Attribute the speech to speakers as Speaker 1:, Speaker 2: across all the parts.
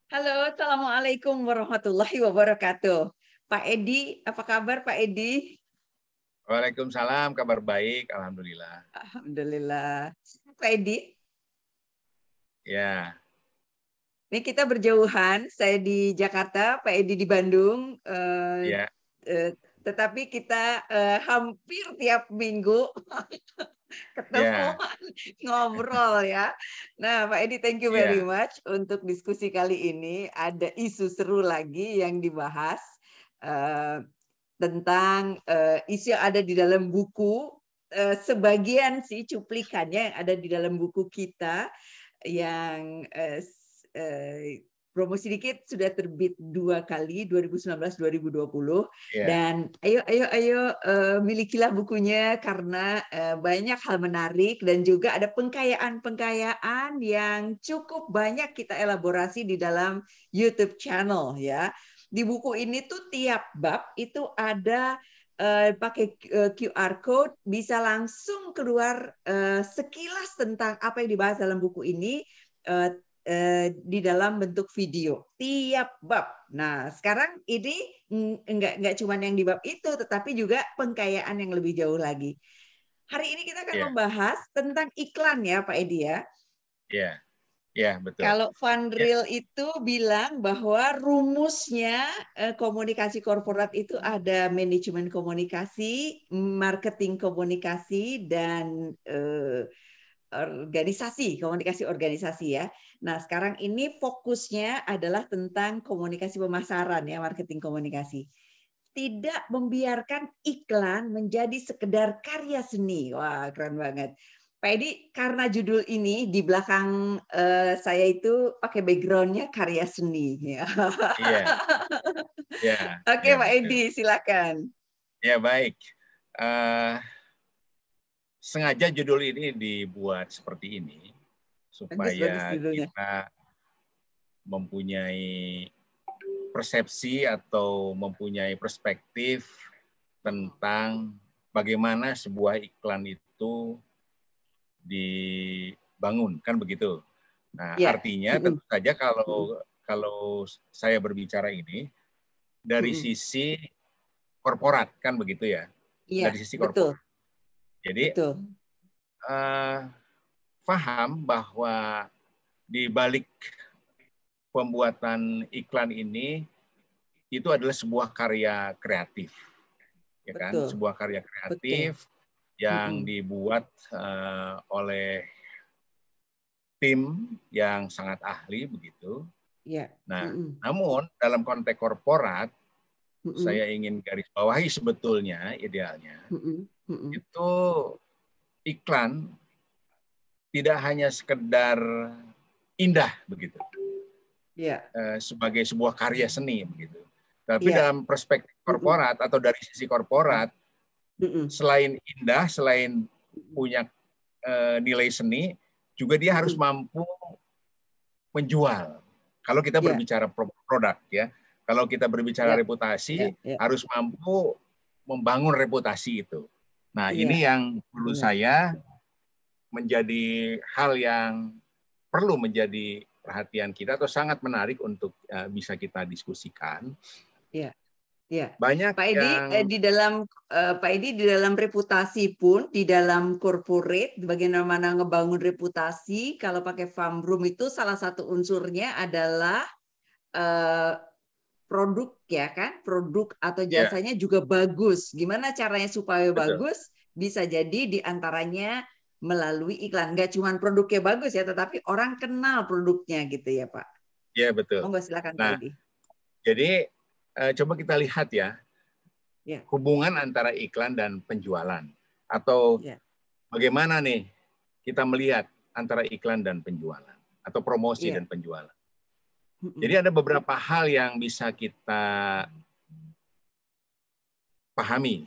Speaker 1: Halo, Assalamualaikum warahmatullahi wabarakatuh. Pak Edi, apa kabar Pak Edi?
Speaker 2: Waalaikumsalam, kabar baik, alhamdulillah.
Speaker 1: Alhamdulillah. Pak Edi,
Speaker 2: Ya,
Speaker 1: ini kita berjauhan. Saya di Jakarta, Pak Edi di Bandung.
Speaker 2: ya,
Speaker 1: Tetapi kita hampir tiap minggu ketemu
Speaker 2: ya,
Speaker 1: ngobrol ya. Nah, Pak Edi, thank you very
Speaker 2: ya,
Speaker 1: much untuk diskusi kali ini. Ada isu seru lagi yang dibahas eh, tentang isu yang ada di dalam buku. Sebagian sih cuplikannya yang ada di dalam buku kita yang promosi dikit sudah terbit 2 kali 2019-2020
Speaker 2: ya,
Speaker 1: dan ayo milikilah bukunya karena banyak hal menarik dan juga ada pengkayaan yang cukup banyak kita elaborasi di dalam YouTube channel ya. Di buku ini tuh tiap bab itu ada pakai QR code bisa langsung keluar sekilas tentang apa yang dibahas dalam buku ini uh, di dalam bentuk video tiap bab. Nah, sekarang ini enggak cuma yang di bab itu, tetapi juga pengkayaan yang lebih jauh lagi. Hari ini kita akan
Speaker 2: ya,
Speaker 1: membahas tentang iklan ya, Pak Edi ya.
Speaker 2: ya, ya, betul.
Speaker 1: Kalau Van
Speaker 2: Ya,
Speaker 1: Riel itu bilang bahwa rumusnya komunikasi korporat itu ada manajemen komunikasi, marketing komunikasi, dan organisasi, komunikasi organisasi ya. Nah, sekarang ini fokusnya adalah tentang komunikasi pemasaran ya, marketing komunikasi. Tidak membiarkan iklan menjadi sekedar karya seni. Wah, keren banget. Pak Edi, karena judul ini di belakang saya itu pakai backgroundnya karya seni. Ya.
Speaker 2: iya, ya,
Speaker 1: Oke,
Speaker 2: ya,
Speaker 1: Pak
Speaker 2: betul.
Speaker 1: Edi, silakan.
Speaker 2: Ya, baik. Eh, Sengaja judul ini dibuat seperti ini
Speaker 1: Bagus
Speaker 2: supaya
Speaker 1: judulnya.
Speaker 2: kita mempunyai persepsi atau mempunyai perspektif tentang bagaimana sebuah iklan itu dibangun, kan begitu. Nah,
Speaker 1: Ya.
Speaker 2: artinya tentu saja kalau saya berbicara ini dari sisi korporat, kan begitu ya,
Speaker 1: Iya,
Speaker 2: dari sisi
Speaker 1: betul,
Speaker 2: korporat. Jadi
Speaker 1: betul.
Speaker 2: eh, paham bahwa di balik pembuatan iklan ini itu adalah sebuah karya kreatif, ya kan,
Speaker 1: Betul,
Speaker 2: sebuah karya
Speaker 1: betul.
Speaker 2: kreatif yang dibuat oleh tim yang sangat ahli begitu.
Speaker 1: Ya.
Speaker 2: Nah, namun dalam konteks korporat, saya ingin garis bawahi sebetulnya idealnya itu iklan tidak hanya sekedar indah begitu
Speaker 1: Ya.
Speaker 2: sebagai sebuah karya seni begitu. Tapi
Speaker 1: Ya.
Speaker 2: dalam perspektif korporat atau dari sisi korporat, selain indah, selain punya nilai seni, juga dia harus mampu menjual. Kalau kita
Speaker 1: Ya.
Speaker 2: berbicara produk ya, kalau kita berbicara
Speaker 1: Ya.
Speaker 2: reputasi,
Speaker 1: Ya.
Speaker 2: harus mampu membangun reputasi itu. Nah,
Speaker 1: Iya,
Speaker 2: ini yang menurut
Speaker 1: benar.
Speaker 2: saya menjadi hal yang perlu menjadi perhatian kita atau sangat menarik untuk bisa kita diskusikan.
Speaker 1: Iya, iya.
Speaker 2: Banyak
Speaker 1: Pak Edi,
Speaker 2: yang
Speaker 1: Pak Edi di dalam reputasi pun, di dalam corporate, bagaimana ngebangun reputasi, kalau pakai farm room itu salah satu unsurnya adalah eh, produk ya kan, produk atau
Speaker 2: ya
Speaker 1: jasanya juga bagus. Gimana caranya supaya
Speaker 2: betul,
Speaker 1: bagus? Bisa jadi di antaranya melalui iklan. Nggak cuma produknya bagus ya, tetapi orang kenal produknya gitu ya Pak.
Speaker 2: ya betul.
Speaker 1: Monggo silakan Pak
Speaker 2: Nah,
Speaker 1: Edi.
Speaker 2: jadi coba kita lihat ya
Speaker 1: Ya,
Speaker 2: hubungan antara iklan dan penjualan atau
Speaker 1: ya.
Speaker 2: bagaimana nih kita melihat antara iklan dan penjualan atau promosi
Speaker 1: Iya.
Speaker 2: dan penjualan. Jadi ada beberapa hal yang bisa kita pahami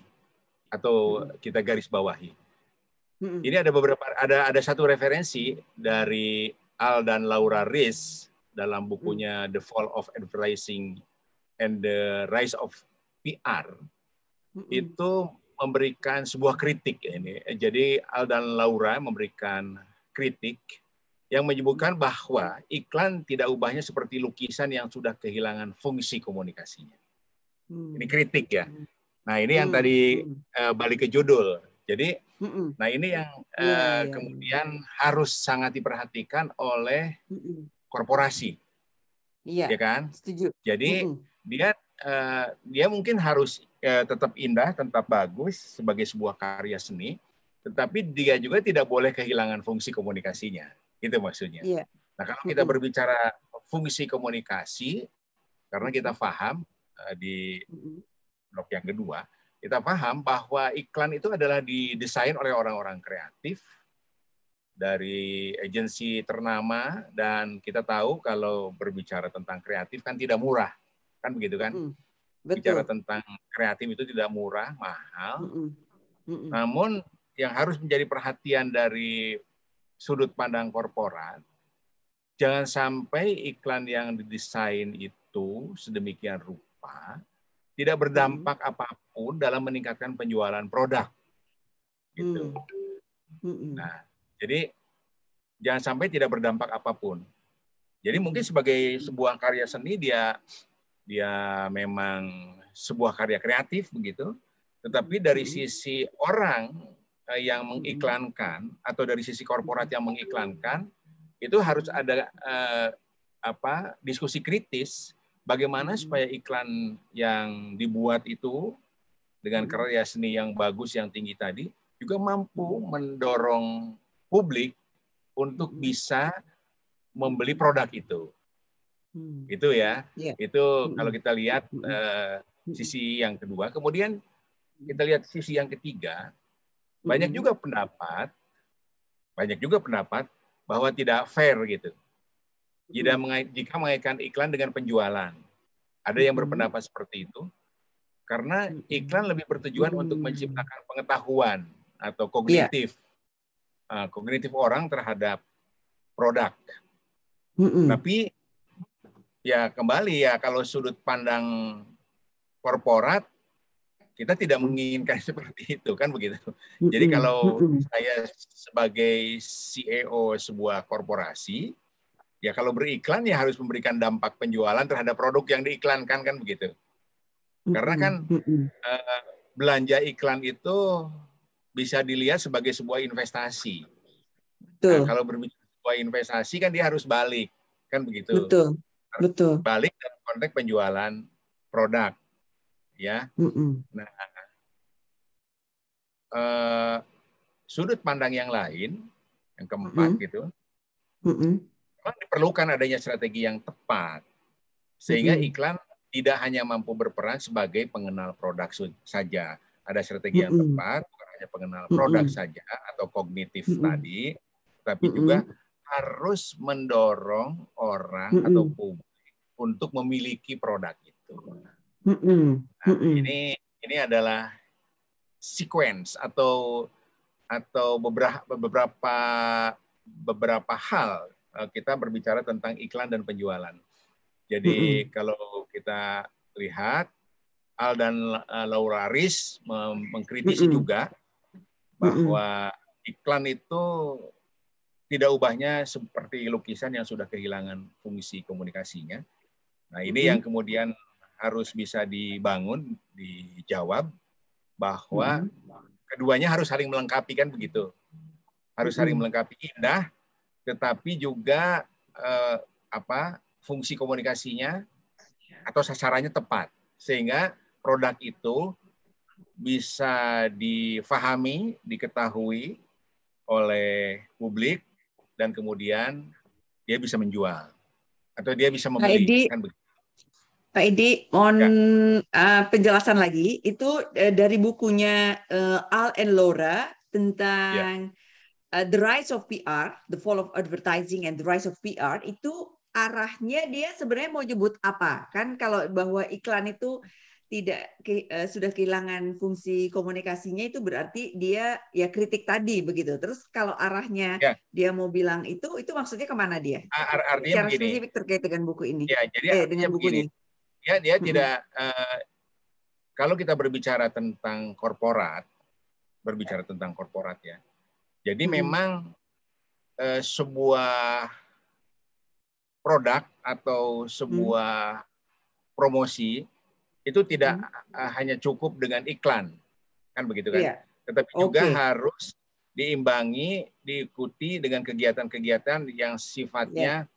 Speaker 2: atau kita garis bawahi. Ini ada satu referensi dari Al dan Laura Riz dalam bukunya The Fall of Advertising and the Rise of PR. Itu memberikan sebuah kritik ini. Jadi Al dan Laura memberikan kritik yang menyebutkan bahwa iklan tidak ubahnya seperti lukisan yang sudah kehilangan fungsi komunikasinya. Ini kritik ya. Nah ini yang tadi balik ke judul. Jadi, nah ini yang kemudian harus sangat diperhatikan oleh korporasi, ya kan?
Speaker 1: Setuju.
Speaker 2: Jadi dia mungkin harus tetap indah, tetap bagus sebagai sebuah karya seni, tetapi dia juga tidak boleh kehilangan fungsi komunikasinya. Itu maksudnya. Nah, kalau kita berbicara fungsi komunikasi, karena kita paham di blok yang kedua, kita paham bahwa iklan itu adalah didesain oleh orang-orang kreatif dari agensi ternama, dan kita tahu kalau berbicara tentang kreatif kan tidak murah, kan begitu kan? Bicara tentang kreatif itu tidak murah, mahal. Namun yang harus menjadi perhatian dari sudut pandang korporat, jangan sampai iklan yang didesain itu sedemikian rupa tidak berdampak apapun dalam meningkatkan penjualan produk. Gitu. Nah, jadi jangan sampai tidak berdampak apapun. Jadi mungkin sebagai sebuah karya seni dia memang sebuah karya kreatif begitu, tetapi dari sisi orang yang mengiklankan atau dari sisi korporat yang mengiklankan itu harus ada diskusi kritis bagaimana supaya iklan yang dibuat itu dengan karya seni yang bagus yang tinggi tadi juga mampu mendorong publik untuk bisa membeli produk itu. Itu ya. Itu kalau kita lihat sisi yang kedua. Kemudian kita lihat sisi yang ketiga, banyak juga pendapat bahwa tidak fair gitu. Jika mengaitkan iklan dengan penjualan. Ada yang berpendapat seperti itu. Karena iklan lebih bertujuan untuk menciptakan pengetahuan atau kognitif orang terhadap produk. Tapi ya kembali ya, kalau sudut pandang korporat, kita tidak menginginkan seperti itu, kan begitu. Jadi kalau saya sebagai CEO sebuah korporasi, ya kalau beriklan ya harus memberikan dampak penjualan terhadap produk yang diiklankan, kan begitu. Karena kan belanja iklan itu bisa dilihat sebagai sebuah investasi. Nah, kalau berbicara sebuah investasi kan dia harus balik, kan begitu.
Speaker 1: Betul.
Speaker 2: Balik dalam konteks penjualan produk, ya. Nah, sudut pandang yang lain, yang keempat gitu, memang diperlukan adanya strategi yang tepat sehingga iklan tidak hanya mampu berperan sebagai pengenal produk saja. Ada strategi yang tepat, bukan hanya pengenal produk saja atau kognitif tadi, tapi juga harus mendorong orang atau publik untuk memiliki produk itu. Nah, ini adalah sequence atau beberapa hal kita berbicara tentang iklan dan penjualan. Jadi kalau kita lihat, Al dan Laura Riz mengkritisi juga bahwa iklan itu tidak ubahnya seperti lukisan yang sudah kehilangan fungsi komunikasinya. Nah, ini yang kemudian harus bisa dibangun, dijawab, bahwa keduanya harus saling melengkapi, kan begitu. Harus saling melengkapi, indah, tetapi juga fungsi komunikasinya atau sasarannya tepat, sehingga produk itu bisa difahami, diketahui oleh publik, dan kemudian dia bisa menjual atau dia bisa membeli.
Speaker 1: Pak Edi, penjelasan lagi itu dari bukunya Al and Laura tentang The Rise of PR, The Fall of Advertising and the Rise of PR, itu arahnya dia sebenarnya mau nyebut apa? Kan kalau bahwa iklan itu tidak sudah kehilangan fungsi komunikasinya, itu berarti dia ya kritik tadi begitu. Terus kalau arahnya dia mau bilang itu maksudnya kemana dia?
Speaker 2: Artinya
Speaker 1: secara
Speaker 2: begini,
Speaker 1: spesifik terkait dengan buku ini.
Speaker 2: Ya, jadi
Speaker 1: dengan buku
Speaker 2: begini.
Speaker 1: ini.
Speaker 2: Dia tidak kalau kita berbicara tentang korporat ya. Jadi memang sebuah produk atau sebuah promosi itu tidak hanya cukup dengan iklan, kan begitu kan?
Speaker 1: Iya.
Speaker 2: Tetapi juga harus diimbangi, diikuti dengan kegiatan-kegiatan yang sifatnya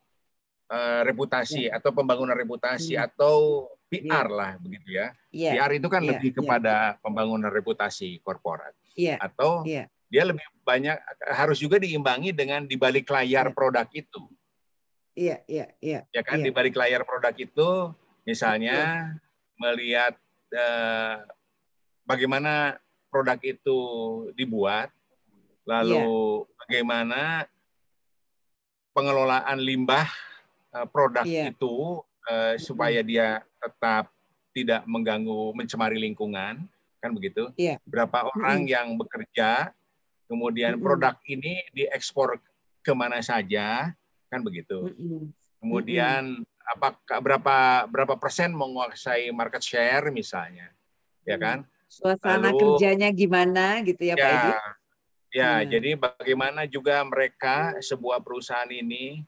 Speaker 2: reputasi atau pembangunan reputasi atau PR lah begitu ya. PR itu kan lebih kepada pembangunan reputasi korporat. Atau dia lebih banyak harus juga diimbangi dengan di balik layar produk itu.
Speaker 1: Iya.
Speaker 2: Ya kan, di balik layar produk itu misalnya melihat bagaimana produk itu dibuat, lalu bagaimana pengelolaan limbah produk itu supaya dia tetap tidak mengganggu, mencemari lingkungan, kan begitu. Berapa orang yang bekerja, kemudian produk ini diekspor kemana saja, kan begitu. Kemudian berapa persen menguasai market share misalnya, ya kan?
Speaker 1: Suasana kerjanya gimana gitu ya, Pak Edi?
Speaker 2: Ya, jadi bagaimana juga mereka sebuah perusahaan ini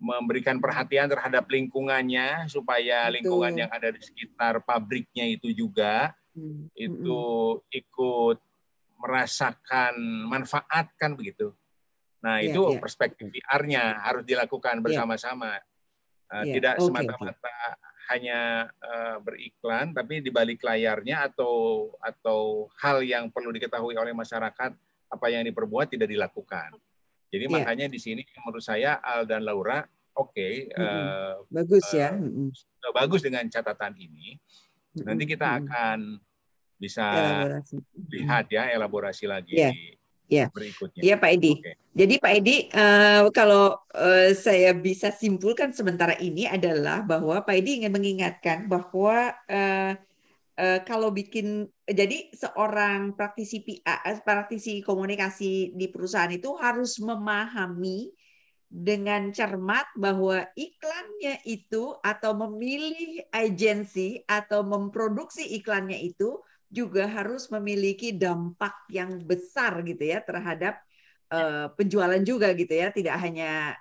Speaker 2: memberikan perhatian terhadap lingkungannya supaya lingkungan yang ada di sekitar pabriknya itu juga itu ikut merasakan manfaat, kan begitu. Nah, itu perspektif PR-nya harus dilakukan bersama-sama. Tidak semata-mata hanya beriklan, tapi di balik layarnya atau hal yang perlu diketahui oleh masyarakat apa yang diperbuat tidak dilakukan. Jadi makanya di sini menurut saya Al dan Laura
Speaker 1: bagus ya.
Speaker 2: Bagus dengan catatan ini. Nanti kita akan bisa lihat ya elaborasi lagi berikutnya.
Speaker 1: Iya Pak Edi. Jadi Pak Edi, kalau saya bisa simpulkan sementara ini adalah bahwa Pak Edi ingin mengingatkan bahwa kalau jadi seorang praktisi PR, praktisi komunikasi di perusahaan itu harus memahami dengan cermat bahwa iklannya itu atau memilih agensi atau memproduksi iklannya itu juga harus memiliki dampak yang besar gitu ya terhadap penjualan juga gitu ya, tidak hanya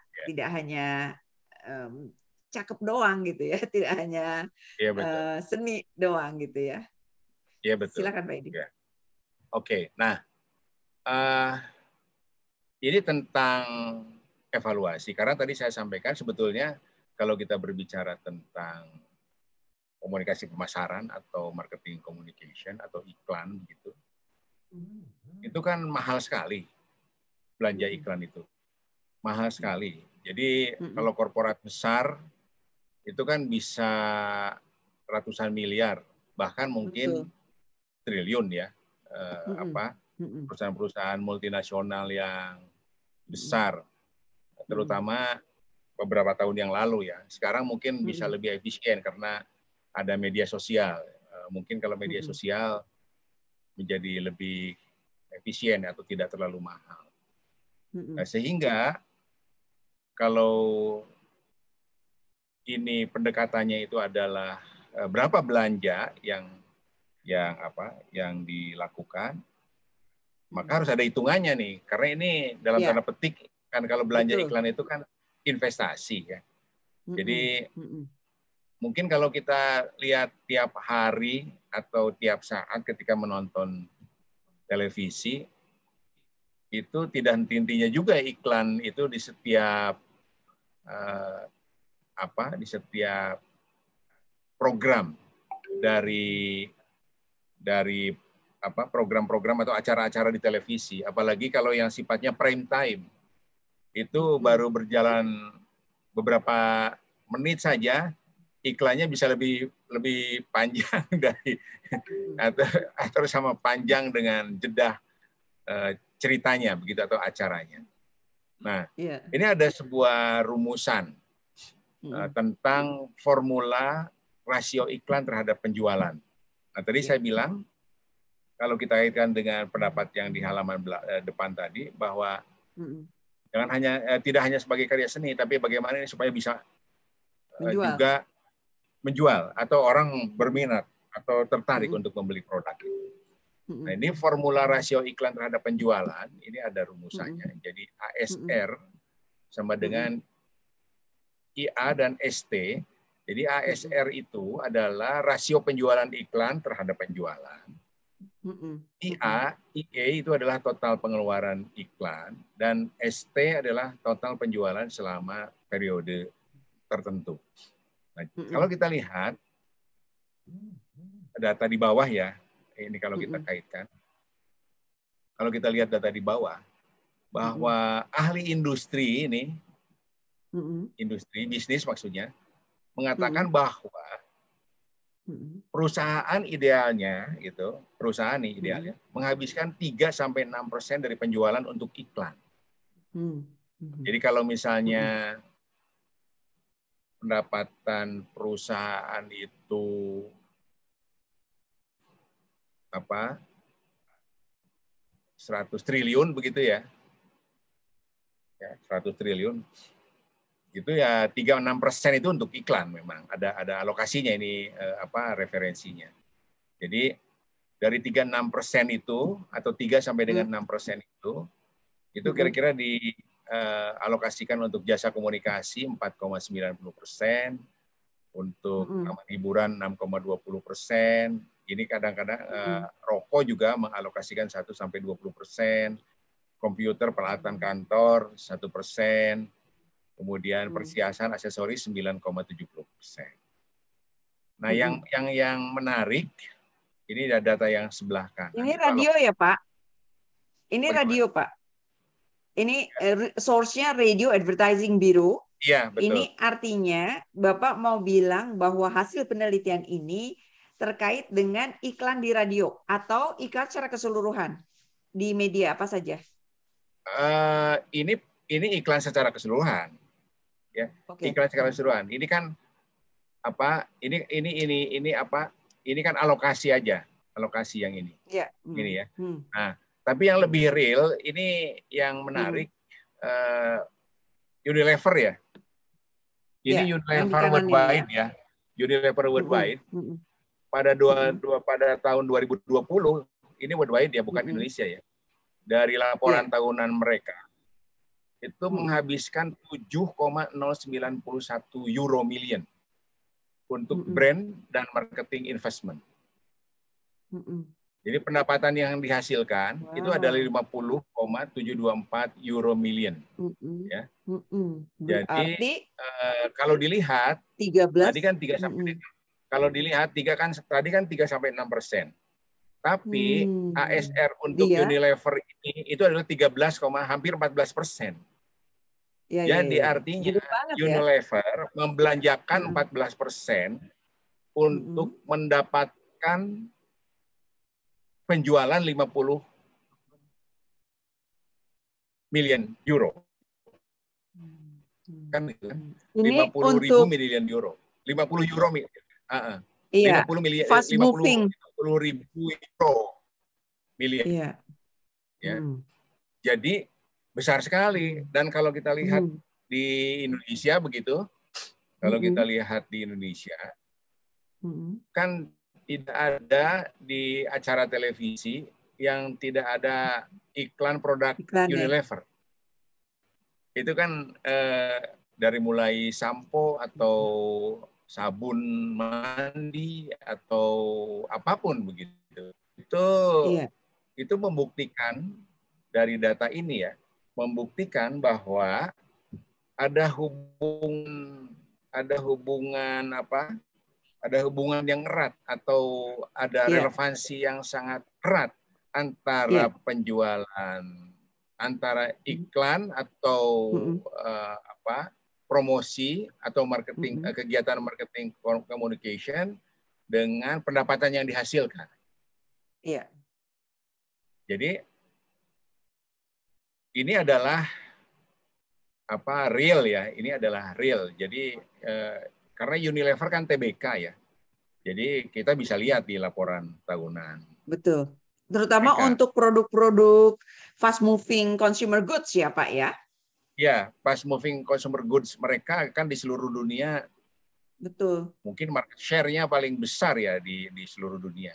Speaker 1: cakep doang gitu ya, tidak hanya seni doang gitu ya.
Speaker 2: Iya betul.
Speaker 1: Silakan Pak Edi.
Speaker 2: Oke, nah ini tentang evaluasi karena tadi saya sampaikan sebetulnya kalau kita berbicara tentang komunikasi pemasaran atau marketing communication atau iklan gitu, itu kan mahal sekali belanja iklan itu, mahal sekali. Jadi kalau korporat besar itu kan bisa ratusan miliar, bahkan mungkin triliun ya, perusahaan-perusahaan multinasional yang besar, terutama beberapa tahun yang lalu ya. Sekarang mungkin bisa lebih efisien karena ada media sosial. Mungkin kalau media sosial menjadi lebih efisien atau tidak terlalu mahal. Nah, sehingga kalau ini pendekatannya itu adalah berapa belanja yang dilakukan, maka harus ada hitungannya nih. Karena ini dalam tanda petik kan kalau belanja iklan itu kan investasi ya. Jadi mungkin kalau kita lihat tiap hari atau tiap saat ketika menonton televisi, itu tidak henti-hentinya juga iklan itu di setiap di setiap program dari program-program atau acara-acara di televisi, apalagi kalau yang sifatnya prime time, itu baru berjalan beberapa menit saja, iklannya bisa lebih panjang dari atau sama panjang dengan jeda ceritanya begitu atau acaranya. Nah, ini ada sebuah rumusan tentang formula rasio iklan terhadap penjualan. Nah, tadi saya bilang kalau kita kaitkan dengan pendapat yang di halaman depan tadi bahwa tidak hanya sebagai karya seni, tapi bagaimana ini supaya bisa juga menjual atau orang berminat atau tertarik untuk membeli produk itu. Nah, ini formula rasio iklan terhadap penjualan ini ada rumusannya. Jadi ASR sama dengan IA dan ST. Jadi ASR itu adalah rasio penjualan iklan terhadap penjualan. IA itu adalah total pengeluaran iklan, dan ST adalah total penjualan selama periode tertentu. Nah, kalau kita lihat data di bawah ya, ini kalau kita kaitkan, kalau kita lihat data di bawah, bahwa ahli industri ini, industri bisnis maksudnya, mengatakan bahwa perusahaan idealnya gitu, perusahaan nih idealnya menghabiskan 3-6% dari penjualan untuk iklan. Jadi kalau misalnya pendapatan perusahaan itu 100 triliun begitu ya. 100 triliun. Itu ya 3-6% itu untuk iklan, memang ada alokasinya ini referensinya. Jadi dari 3-6% itu atau 3 sampai dengan 6% itu kira-kira dialokasikan untuk jasa komunikasi 4,90%, untuk hiburan 6,20%. Ini kadang-kadang rokok juga mengalokasikan 1-20%, komputer peralatan kantor 1%. Kemudian perhiasan aksesoris 9,70%. Nah, yang menarik ini ada data yang sebelah kanan.
Speaker 1: Ini radio ya, Pak? Ini radio, Pak? Ini source-nya Radio Advertising Bureau.
Speaker 2: Iya, betul.
Speaker 1: Ini artinya Bapak mau bilang bahwa hasil penelitian ini terkait dengan iklan di radio atau iklan secara keseluruhan di media apa saja?
Speaker 2: Ini iklan secara keseluruhan. Ya, iklan secara keseluruhan. Ini kan ini kan alokasi aja, alokasi yang ini.
Speaker 1: Ya.
Speaker 2: Ini ya. Nah, tapi yang lebih real ini yang menarik Unilever ya. Ini Unilever Worldwide ya. Unilever Worldwide. Pada tahun 2020 ini worldwide ya, bukan Indonesia ya. Dari laporan tahunan mereka itu menghabiskan 7,091 euro million untuk brand dan marketing investment. Jadi pendapatan yang dihasilkan itu adalah 50,724 euro million. Ya. Jadi kalau dilihat
Speaker 1: 13
Speaker 2: tadi kan 3 sampai kalau dilihat 3-6%. Tapi ASR untuk Unilever ini itu adalah 13, hampir 14%. Jadi artinya Unilever membelanjakan 14% untuk mendapatkan penjualan 50 million euro. Kan 50.000 million euro. 50 euro. 50 million,
Speaker 1: fast moving.
Speaker 2: 50.000 euro million. Ya. Jadi besar sekali. Dan kalau kita lihat di Indonesia begitu, kalau kita lihat di Indonesia, kan tidak ada di acara televisi yang tidak ada iklan produk Unilever. Itu kan dari mulai sampo atau sabun mandi atau apapun begitu. Itu membuktikan dari data ini ya, membuktikan bahwa ada hubungan yang erat atau ada relevansi yang sangat erat antara penjualan, antara iklan atau promosi atau marketing, kegiatan marketing communication dengan pendapatan yang dihasilkan. Jadi ini adalah real ya, ini adalah real. Jadi karena Unilever kan TBK ya, jadi kita bisa lihat di laporan tahunan.
Speaker 1: Betul, terutama untuk produk-produk fast moving consumer goods ya Pak ya.
Speaker 2: Ya, fast moving consumer goods mereka kan di seluruh dunia.
Speaker 1: Betul.
Speaker 2: Mungkin market share-nya paling besar ya di seluruh dunia.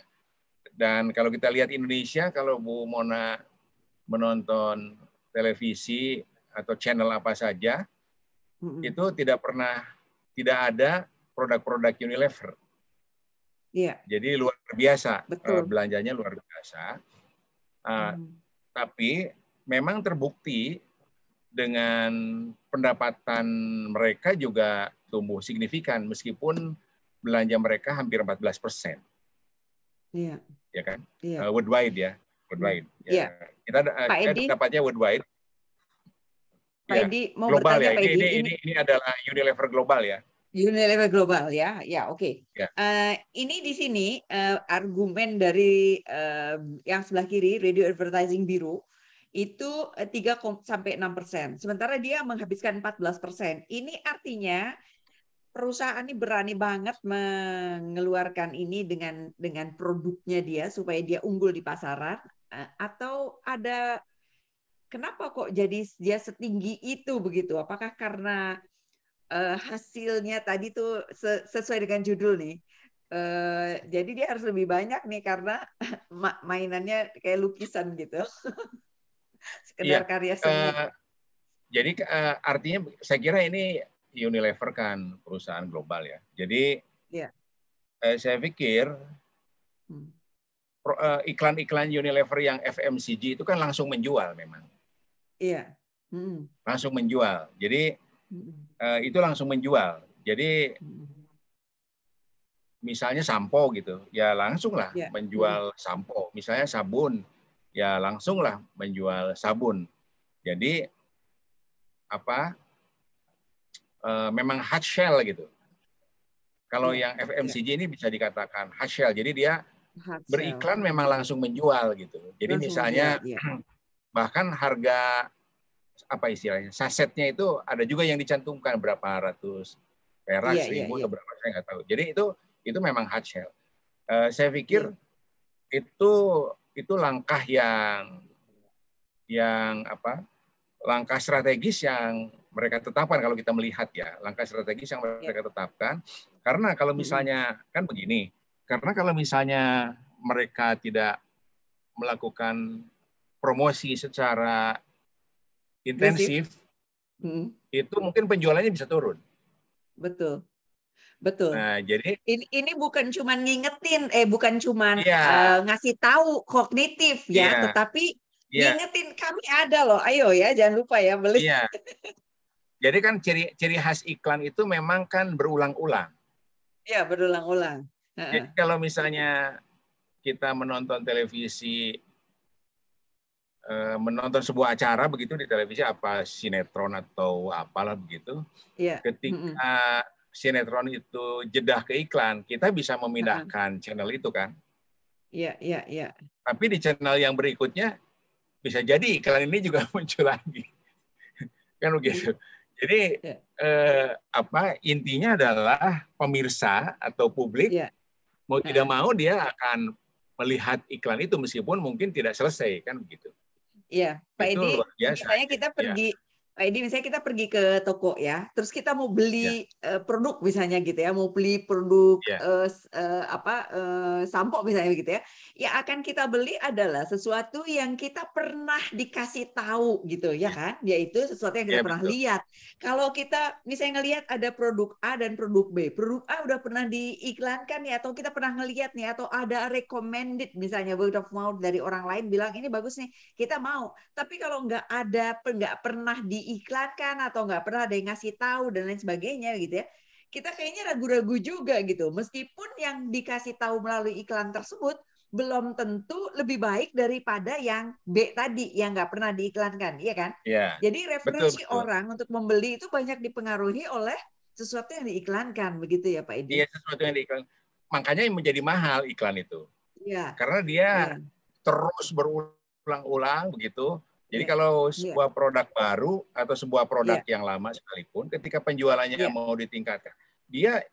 Speaker 2: Dan kalau kita lihat Indonesia, kalau Bu Mona menonton televisi atau channel apa saja, itu tidak ada produk-produk Unilever.
Speaker 1: Iya.
Speaker 2: Jadi luar biasa,
Speaker 1: Betul.
Speaker 2: belanjanya luar biasa. Tapi memang terbukti dengan pendapatan mereka juga tumbuh signifikan meskipun belanja mereka hampir 14%.
Speaker 1: Iya.
Speaker 2: Ya kan?
Speaker 1: Iya.
Speaker 2: Worldwide ya. Worldwide.
Speaker 1: Iya.
Speaker 2: Kita
Speaker 1: Pak Edi,
Speaker 2: dapatnya worldwide.
Speaker 1: Pak
Speaker 2: Ya,
Speaker 1: Edi mau
Speaker 2: global
Speaker 1: bertanya
Speaker 2: ya.
Speaker 1: Pak Edi.
Speaker 2: Ini adalah Unilever global ya.
Speaker 1: Unilever global ya, ya oke.
Speaker 2: Ya.
Speaker 1: Ini di sini argumen dari yang sebelah kiri Radio Advertising Bureau itu 3,6%. Sementara dia menghabiskan 14%. Ini artinya perusahaan ini berani banget mengeluarkan ini dengan produknya dia supaya dia unggul di pasaran, atau ada kenapa kok jadi dia setinggi itu begitu? Apakah karena hasilnya tadi tuh sesuai dengan judul nih. Jadi dia harus lebih banyak nih karena mainannya kayak lukisan gitu. Sekedar
Speaker 2: Iya.
Speaker 1: karya seni.
Speaker 2: Jadi artinya saya kira ini Unilever kan perusahaan global ya. Jadi
Speaker 1: ya.
Speaker 2: Saya pikir iklan-iklan Unilever yang FMCG itu kan langsung menjual memang.
Speaker 1: Iya.
Speaker 2: Langsung menjual. Jadi itu langsung menjual. Jadi misalnya sampo gitu, ya langsunglah menjual sampo. Misalnya sabun, ya langsunglah menjual sabun. Jadi memang hard shell gitu. Kalau yang FMCG ini bisa dikatakan hard shell. Jadi dia beriklan memang langsung menjual gitu. Jadi langsung misalnya menjual, bahkan harga apa istilahnya sasetnya itu ada juga yang dicantumkan berapa ratus perak, 1.000 atau berapa saya nggak tahu. Jadi itu memang hard shell. Saya pikir itu langkah langkah strategis yang mereka tetapkan kalau kita melihat ya, langkah strategis yang mereka tetapkan. Karena kalau misalnya kan begini, karena kalau misalnya mereka tidak melakukan promosi secara intensif, itu mungkin penjualannya bisa turun.
Speaker 1: Betul, betul.
Speaker 2: Nah, jadi
Speaker 1: ini bukan cuma ngingetin, bukan cuma ngasih tahu kognitif ya, tetapi ngingetin kami ada loh, ayo ya, jangan lupa ya beli.
Speaker 2: Iya. Jadi kan ciri khas iklan itu memang kan berulang-ulang.
Speaker 1: Iya, berulang-ulang.
Speaker 2: Jadi kalau misalnya kita menonton televisi, menonton sebuah acara begitu di televisi, apa sinetron atau apalah begitu, ketika sinetron itu jedah ke iklan, kita bisa memindahkan channel itu kan.
Speaker 1: Iya, iya, iya.
Speaker 2: Tapi di channel yang berikutnya bisa jadi iklan ini juga muncul lagi, kan begitu. Jadi intinya adalah pemirsa atau publik mau tidak mau dia akan melihat iklan itu meskipun mungkin tidak selesai, kan begitu.
Speaker 1: Iya, Pak Edi, misalnya kita pergi, Pak Edi, misalnya kita pergi ke toko ya, terus kita mau beli produk misalnya gitu ya, mau beli produk sampo misalnya gitu ya, yang akan kita beli adalah sesuatu yang kita pernah dikasih tahu gitu ya kan, yaitu sesuatu yang kita pernah lihat. Kalau kita misalnya ngelihat ada produk A dan produk B, produk A udah pernah diiklankan ya, atau kita pernah ngelihat nih, atau ada recommended misalnya word of mouth dari orang lain bilang ini bagus nih, kita mau. Tapi kalau nggak pernah diiklankan atau nggak pernah ada yang ngasih tahu dan lain sebagainya gitu ya, kita kayaknya ragu-ragu juga gitu. Meskipun yang dikasih tahu melalui iklan tersebut belum tentu lebih baik daripada yang B tadi yang nggak pernah diiklankan, iya kan?
Speaker 2: Ya,
Speaker 1: jadi referensi orang untuk membeli itu banyak dipengaruhi oleh sesuatu yang diiklankan, begitu ya Pak Edi?
Speaker 2: Iya, sesuatu yang diiklankan. Makanya menjadi mahal iklan itu.
Speaker 1: Ya.
Speaker 2: Karena dia terus berulang-ulang begitu. Jadi kalau sebuah produk baru atau sebuah produk yang lama sekalipun, ketika penjualannya mau ditingkatkan, dia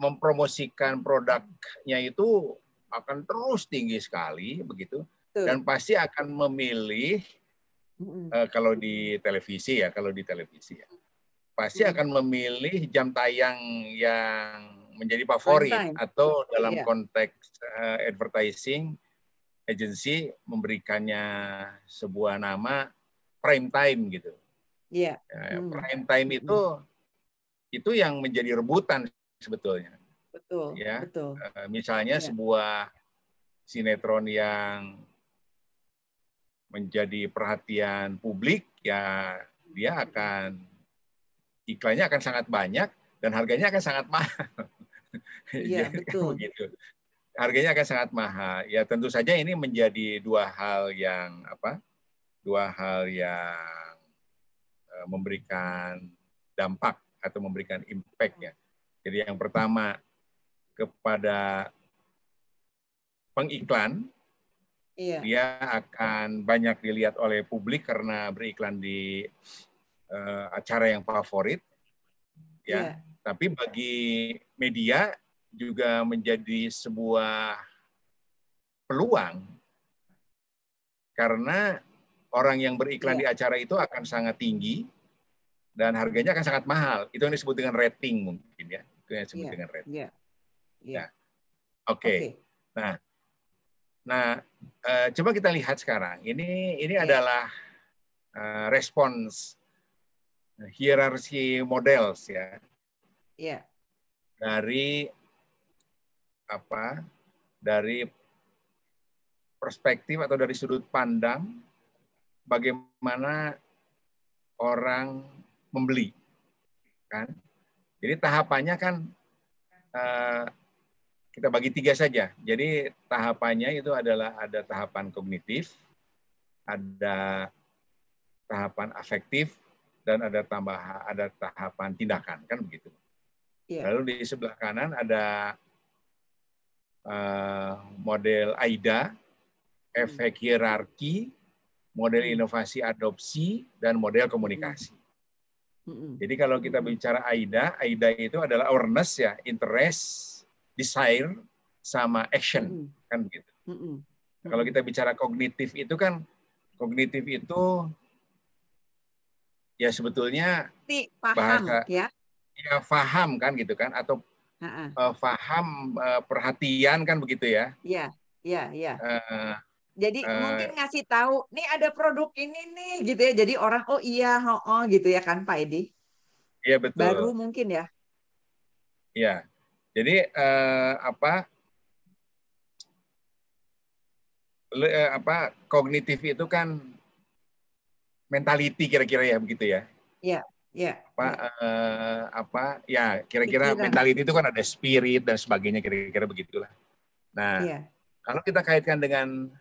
Speaker 2: mempromosikan produknya itu akan terus tinggi sekali begitu, dan pasti akan memilih kalau di televisi ya, pasti akan memilih jam tayang yang menjadi favorit, atau dalam konteks advertising agency memberikannya sebuah nama prime time gitu.
Speaker 1: Iya.
Speaker 2: Prime time itu yang menjadi rebutan sebetulnya.
Speaker 1: Betul.
Speaker 2: Ya,
Speaker 1: betul.
Speaker 2: Misalnya sebuah sinetron yang menjadi perhatian publik, ya dia iklannya akan sangat banyak dan harganya akan sangat mahal.
Speaker 1: Iya,
Speaker 2: Jadi kan
Speaker 1: betul.
Speaker 2: begitu. Harganya akan sangat mahal. Ya tentu saja ini menjadi dua hal yang memberikan dampak atau memberikan impact ya. Jadi yang pertama kepada pengiklan, dia akan banyak dilihat oleh publik karena beriklan di acara yang favorit, ya. Tapi bagi media juga menjadi sebuah peluang karena orang yang beriklan di acara itu akan sangat tinggi dan harganya akan sangat mahal. Itu yang disebut dengan rating mungkin ya. Itu yang disebut dengan rating. Ya. Oke. Nah, coba kita lihat sekarang. Ini adalah respons hierarki models ya. Dari dari perspektif atau dari sudut pandang bagaimana orang membeli, kan? Jadi tahapannya kan kita bagi 3 saja. Jadi tahapannya itu adalah ada tahapan kognitif, ada tahapan afektif, dan ada tahapan tindakan, kan begitu. Lalu di sebelah kanan ada model AIDA, efek hierarki, model inovasi adopsi, dan model komunikasi. Jadi kalau kita bicara AIDA itu adalah awareness ya, interest, desire, sama action, kan begitu. Kalau kita bicara kognitif itu kan, kognitif itu ya sebetulnya bahasa ya paham kan gitu kan, atau paham, perhatian kan begitu ya.
Speaker 1: Iya. Jadi mungkin ngasih tahu, nih ada produk ini nih gitu ya. Jadi orang oh iya, gitu ya kan Pak Edi.
Speaker 2: Iya betul.
Speaker 1: Baru mungkin ya.
Speaker 2: Iya. Jadi kognitif itu kan mentality kira-kira ya begitu ya.
Speaker 1: Iya.
Speaker 2: Kira-kira mentality itu kan ada spirit dan sebagainya, kira-kira begitulah. Nah, kalau kita kaitkan dengan